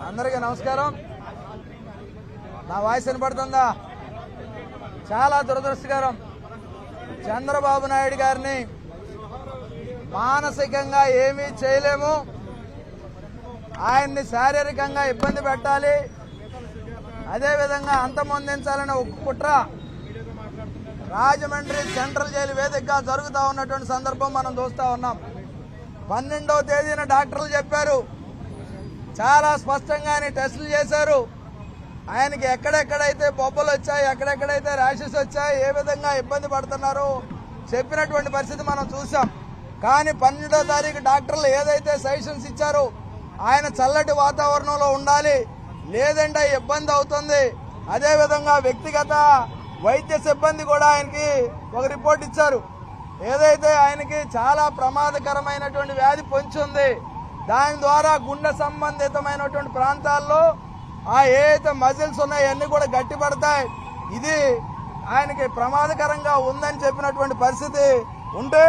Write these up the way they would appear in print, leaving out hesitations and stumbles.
అందరికీ నమస్కారం. నా వాయిస్ వినపడుతుందా? చాలా దురదృష్టకరం. చంద్రబాబు నాయుడు గారిని మానసికంగా ఏమీ చేయలేము, ఆయన్ని శారీరకంగా ఇబ్బంది పెట్టాలి, అదేవిధంగా అంతమొందించాలనే ఒక కుట్ర రాజమండ్రి సెంట్రల్ జైలు వేదికగా జరుగుతూ ఉన్నటువంటి సందర్భం మనం చూస్తూ ఉన్నాం. 12వ తేదీన డాక్టర్లు చెప్పారు, చాలా స్పష్టంగా టెస్టులు చేశారు. ఆయనకి ఎక్కడెక్కడైతే బొబ్బలు వచ్చాయి, ఎక్కడెక్కడైతే ర్యాషెస్ వచ్చాయి, ఏ విధంగా ఇబ్బంది పడుతున్నారో చెప్పినటువంటి పరిస్థితి మనం చూసాం. కానీ 12వ తారీఖు డాక్టర్లు ఏదైతే సజెషన్స్ ఇచ్చారో ఆయన చల్లటి వాతావరణంలో ఉండాలి, లేదంటే ఇబ్బంది అవుతుంది. అదేవిధంగా వ్యక్తిగత వైద్య సిబ్బంది కూడా ఆయనకి ఒక రిపోర్ట్ ఇచ్చారు. ఏదైతే ఆయనకి చాలా ప్రమాదకరమైనటువంటి వ్యాధి పొంచి ఉంది, దాని ద్వారా గుండె సంబంధితమైనటువంటి ప్రాంతాల్లో ఏదైతే మజిల్స్ ఉన్నాయో అన్నీ కూడా గట్టిపడతాయి, ఇది ఆయనకి ప్రమాదకరంగా ఉందని చెప్పినటువంటి పరిస్థితి ఉంటే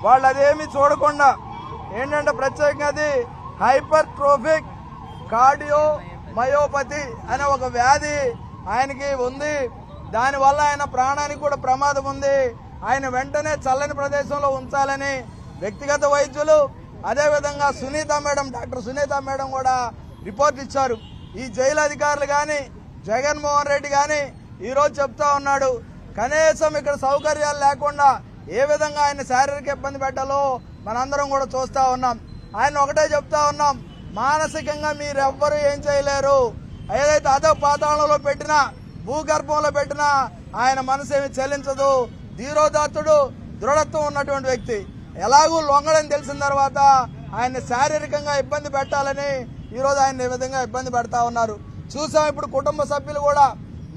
వాళ్ళు అదేమీ చూడకుండా ఏంటంటే ప్రత్యేకంగా అది హైపర్ ట్రోఫిక్ కార్డియోమయోపతి అనే ఒక వ్యాధి ఆయనకి ఉంది. దానివల్ల ఆయన ప్రాణానికి కూడా ప్రమాదం ఉంది. ఆయన వెంటనే చల్లని ప్రదేశంలో ఉంచాలని వ్యక్తిగత వైద్యులు, అదేవిధంగా డాక్టర్ సునీత మేడం కూడా రిపోర్ట్ ఇచ్చారు. ఈ జైలు అధికారులు కానీ జగన్మోహన్ రెడ్డి కానీ ఈరోజు చెప్తా ఉన్నాడు, కనీసం ఇక్కడ సౌకర్యాలు లేకుండా ఏ విధంగా ఆయన శారీరక ఇబ్బంది పెట్టాలో మనందరం కూడా చూస్తూ ఉన్నాం. ఆయన ఒకటే చెప్తా ఉన్నాం, మానసికంగా మీరెవ్వరూ ఏం చేయలేరు. ఏదైతే అదో పాతాళంలో పెట్టినా భూగర్భంలో పెట్టినా ఆయన మనసు ఏమి చెల్లించదు. ధీరోదాత్తుడు, దృఢత్వం ఉన్నటువంటి వ్యక్తి. ఎలాగూ లొంగడని తెలిసిన తర్వాత ఆయన శారీరకంగా ఇబ్బంది పెట్టాలని ఈరోజు ఆయన ఈ విధంగా ఇబ్బంది పెడతా ఉన్నారు. చూసాం ఇప్పుడు కుటుంబ సభ్యులు కూడా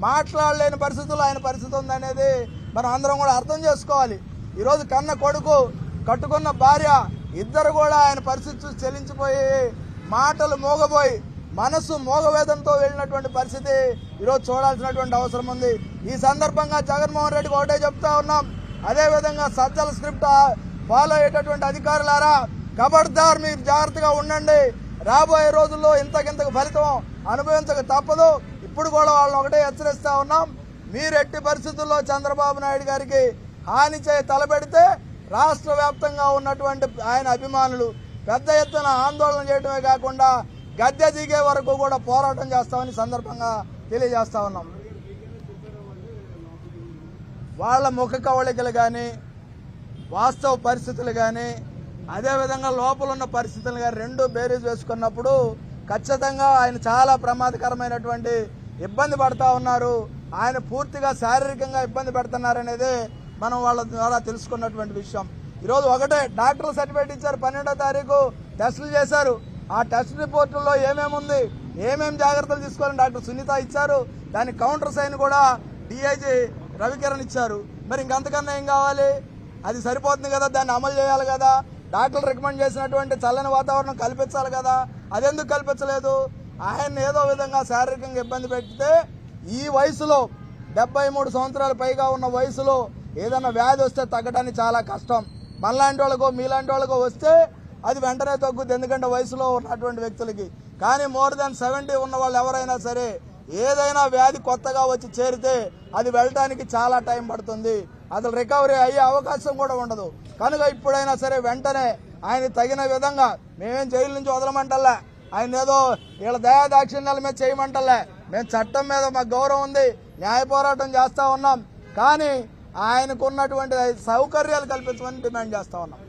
మాట్లాడలేని పరిస్థితుల్లో ఆయన పరిస్థితి ఉందనేది మనం అందరం కూడా అర్థం చేసుకోవాలి. ఈరోజు కన్న కొడుకు, కట్టుకున్న భార్య ఇద్దరు కూడా ఆయన పరిస్థితి చూసి చెల్లించిపోయి మాటలు మోగబోయి మనసు మోగవేదంతో వెళ్ళినటువంటి పరిస్థితి ఈరోజు చూడాల్సినటువంటి అవసరం ఉంది. ఈ సందర్భంగా జగన్మోహన్ రెడ్డికి ఒకటే చెప్తా ఉన్నాం, అదేవిధంగా సజ్జల స్క్రిప్ట్ ఫాలో అయ్యేటటువంటి అధికారులారా ఖబర్దార్, మీరు జాగ్రత్తగా ఉండండి. రాబోయే రోజుల్లో ఇంతకింతకు ఫలితం అనుభవించక తప్పదు. ఇప్పుడు కూడా వాళ్ళని ఒకటే హెచ్చరిస్తా ఉన్నాం, మీరు ఎట్టి పరిస్థితుల్లో చంద్రబాబు నాయుడు గారికి హాని తలపెడితే రాష్ట్ర వ్యాప్తంగా ఉన్నటువంటి ఆయన అభిమానులు పెద్ద ఎత్తున ఆందోళన చేయడమే కాకుండా గద్దె దిగే వరకు కూడా పోరాటం చేస్తామని సందర్భంగా తెలియజేస్తా ఉన్నాం. వాళ్ళ ముఖ కవళికలు కానీ వాస్తవ పరిస్థితులు కానీ అదేవిధంగా లోపల ఉన్న పరిస్థితులు కానీ రెండు బేరీజ్ వేసుకున్నప్పుడు ఖచ్చితంగా ఆయన చాలా ప్రమాదకరమైనటువంటి ఇబ్బంది పడతా ఉన్నారు. ఆయన పూర్తిగా శారీరకంగా ఇబ్బంది పెడుతున్నారనేది మనం వాళ్ళ ద్వారా తెలుసుకున్నటువంటి విషయం. ఈరోజు ఒకటే డాక్టర్లు సర్టిఫికేట్ ఇచ్చారు, 12వ తారీఖు టెస్టులు చేశారు. ఆ టెస్ట్ రిపోర్టుల్లో ఏమేమి ఉంది, ఏమేమి జాగ్రత్తలు తీసుకోవాలని డాక్టర్ సునీత ఇచ్చారు. దానికి కౌంటర్ సైన్ కూడా డిఐజీ రవికిరణ్ ఇచ్చారు. మరి ఇంకంతకన్నా ఏం కావాలి? అది సరిపోతుంది కదా, దాన్ని అమలు చేయాలి కదా. డాక్టర్లు రికమెండ్ చేసినటువంటి చల్లని వాతావరణం కల్పించాలి కదా, అదెందుకు కల్పించలేదు? ఆయన్ని ఏదో విధంగా శారీరకంగా ఇబ్బంది పెడితే ఈ వయసులో 73 సంవత్సరాలు పైగా ఉన్న వయసులో ఏదన్నా వ్యాధి వస్తే తగ్గడానికి చాలా కష్టం. మనలాంటి వాళ్ళకో మీలాంటి వాళ్ళకో వస్తే అది వెంటనే తగ్గుద్ది, ఎందుకంటే వయసులో ఉన్నటువంటి వ్యక్తులకి. కానీ మోర్ దాన్ 70 ఉన్న వాళ్ళు ఎవరైనా సరే ఏదైనా వ్యాధి కొత్తగా వచ్చి చేరితే అది వెళ్ళటానికి చాలా టైం పడుతుంది, అసలు రికవరీ అయ్యే అవకాశం కూడా ఉండదు. కనుక ఇప్పుడైనా సరే వెంటనే ఆయన తగిన విధంగా, మేమేం జైలు నుంచి వదలమంటలే, ఆయన ఏదో వీళ్ళ దయాదాక్షిణ్యాల మీద చేయమంటలే, మేము చట్టం మీద మాకు గౌరవం ఉంది, న్యాయ పోరాటం చేస్తా ఉన్నాం. కానీ ఆయనకు ఉన్నటువంటి సౌకర్యాలు కల్పించమని డిమాండ్ చేస్తా ఉన్నాం.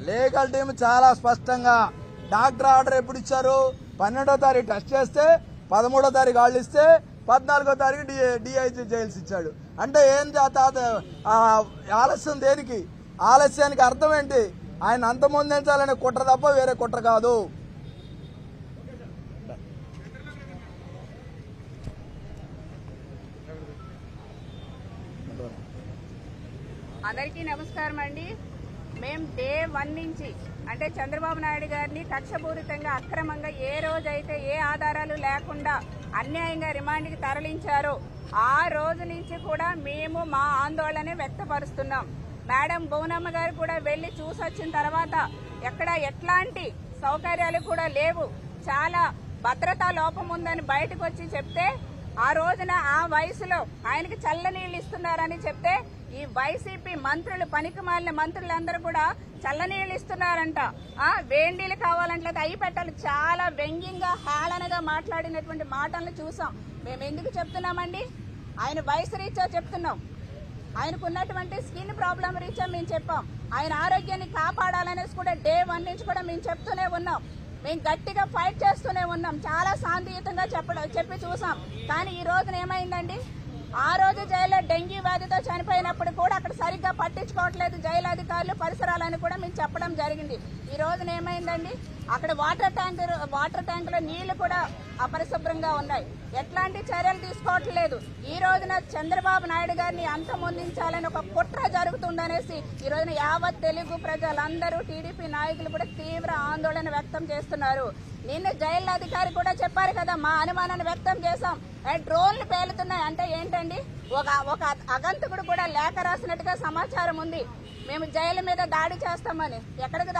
లీగల్ టీం చాలా స్పష్టంగా డాక్టర్ ఆర్డర్ ఎప్పుడు ఇచ్చారు? 12వ తారీఖు టెస్ట్ చేస్తే 13వ తారీఖు వాళ్ళు ఇస్తే 14వ తారీఖు డిఐజీ జైల్స్ ఇచ్చాడు. అంటే ఏం ఆలస్యం దేనికి? ఆలస్యానికి అర్థం ఏంటి? ఆయన అంతమొందించాలనే కుట్ర తప్ప వేరే కుట్ర కాదు. అందరికీ నమస్కారం అండి. మేము డే 1 నుంచి అంటే చంద్రబాబు నాయుడు గారిని కక్షపూరితంగా అక్రమంగా ఏ రోజైతే ఏ ఆధారాలు లేకుండా అన్యాయంగా రిమాండ్కి తరలించారో ఆ రోజు నుంచి కూడా మేము మా ఆందోళన వ్యక్తపరుస్తున్నాం. మేడం బోనమ్మ గారు కూడా వెళ్లి చూసొచ్చిన తర్వాత ఎక్కడ ఎట్లాంటి సౌకర్యాలు కూడా లేవు, చాలా భద్రతా లోపం ఉందని బయటకు వచ్చి చెప్తే, ఆ రోజున ఆ వయసులో ఆయనకి చల్లనీళ్ళు ఇస్తున్నారని చెప్తే ఈ వైసీపీ మంత్రులు, పనికిమాలిన మంత్రులందరూ కూడా చల్లనీళ్ళు ఇస్తున్నారంట, వేడినీళ్ళు కావాలంటే అయి పెట్టాలి, చాలా వ్యంగ్యంగా హేళనగా మాట్లాడినటువంటి మాటలను చూసాం. మేము ఎందుకు చెప్తున్నామండి? ఆయన వయసు రీత్యా చెప్తున్నాం, ఆయనకు ఉన్నటువంటి స్కిన్ ప్రాబ్లం రీత్యా మేము చెప్పాం, ఆయన ఆరోగ్యాన్ని కాపాడాలనేసి కూడా డే 1 నుంచి కూడా మేము చెప్తూనే ఉన్నాం. మేము గట్టిగా ఫైట్ చేస్తూనే ఉన్నాం, చాలా శాంతియుతంగా చెప్పి చూసాం. కానీ ఈ రోజున ఏమైందండి? ఆ రోజు జైల్లో డెంగీ వ్యాధితో చనిపోయినప్పుడు కూడా అక్కడ సరిగ్గా పట్టించుకోవట్లేదు జైలు అధికారులు, పరిసరాలని కూడా మేము చెప్పడం జరిగింది. ఈ రోజున ఏమైందండి? అక్కడ వాటర్ ట్యాంకులో నీళ్లు కూడా అపరిశుభ్రంగా ఉన్నాయి, ఎట్లాంటి చర్యలు తీసుకోవట్లేదు. ఈ రోజున చంద్రబాబు నాయుడు గారిని అంతమొందించాలని ఒక కుట్ర జరుగుతుందనేసి ఈ రోజున యావత్ తెలుగు ప్రజలందరూ, టీడీపీ నాయకులు కూడా తీవ్ర ఆందోళన వ్యక్తం చేస్తున్నారు. నిన్న జైలు అధికారి కూడా చెప్పారు కదా, మా అనుమానాన్ని వ్యక్తం చేశాం, డ్రోన్లు పేలుతున్నాయి అంటే ఏంటండి? ఒక అగంతకుడు కూడా లేఖ రాసినట్టుగా సమాచారం ఉంది, మేము జైలు మీద దాడి చేస్తామని. ఎక్కడికి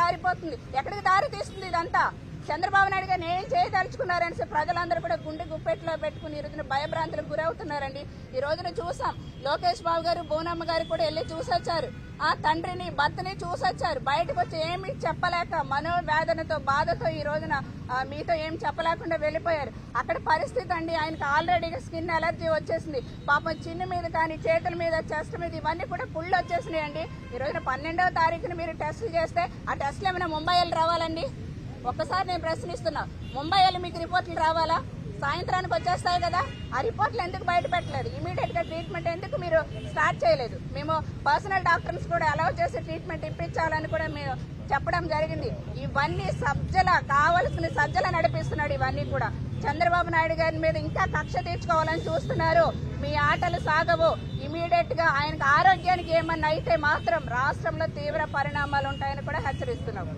దారి తీస్తుంది ఇదంతా? చంద్రబాబు నాయుడు గారిని ఏం చేయదలుచుకున్నారని ప్రజలందరూ కూడా గుండె గుప్పెట్లో పెట్టుకుని ఈ రోజున భయభ్రాంతులకు గురవుతున్నారండి. ఈ రోజున చూసాం, లోకేష్ బాబు గారు, బోనమ్మ గారు కూడా వెళ్ళి చూసొచ్చారు, ఆ తండ్రిని, భర్తని చూసొచ్చారు. బయటకు వచ్చి ఏమి చెప్పలేక మనోవేదనతో, బాధతో ఈ రోజున మీతో ఏం చెప్పలేకుండా వెళ్ళిపోయారు. అక్కడ పరిస్థితి అండి, ఆయనకు ఆల్రెడీగా స్కిన్ అలర్జీ వచ్చేసింది. పాపం చిన్న మీద కానీ, చేతుల మీద, చెస్ట్ మీద ఇవన్నీ కూడా పుళ్ళు వచ్చేసినాయండి. ఈ రోజున 12వ తారీఖున మీరు టెస్టులు చేస్తే ఆ టెస్టులు ఏమైనా ముంబై వెళ్ళి రావాలండి? ఒక్కసారి నేను ప్రశ్నిస్తున్నా, ముంబై వెళ్ళి మీకు రిపోర్ట్లు రావాలా? సాయంత్రానికి వచ్చేస్తాయి కదా, ఆ రిపోర్ట్లు ఎందుకు బయట పెట్టలేదు? ఇమీడియట్ గా ట్రీట్మెంట్ ఎందుకు మీరు స్టార్ట్ చేయలేదు? మేము పర్సనల్ డాక్టర్స్ కూడా అలౌ చేసి ట్రీట్మెంట్ ఇప్పించాలని కూడా మేము చెప్పడం జరిగింది. ఇవన్నీ కావలసిన సజ్జల నడిపిస్తున్నాడు. ఇవన్నీ కూడా చంద్రబాబు నాయుడు గారి మీద ఇంకా కక్ష తీర్చుకోవాలని చూస్తున్నారు. మీ ఆటలు సాగవు. ఇమీడియట్ గా ఆయనకు ఆరోగ్యానికి ఏమన్నా అయితే మాత్రం రాష్ట్రంలో తీవ్ర పరిణామాలు ఉంటాయని కూడా హెచ్చరిస్తున్నాం.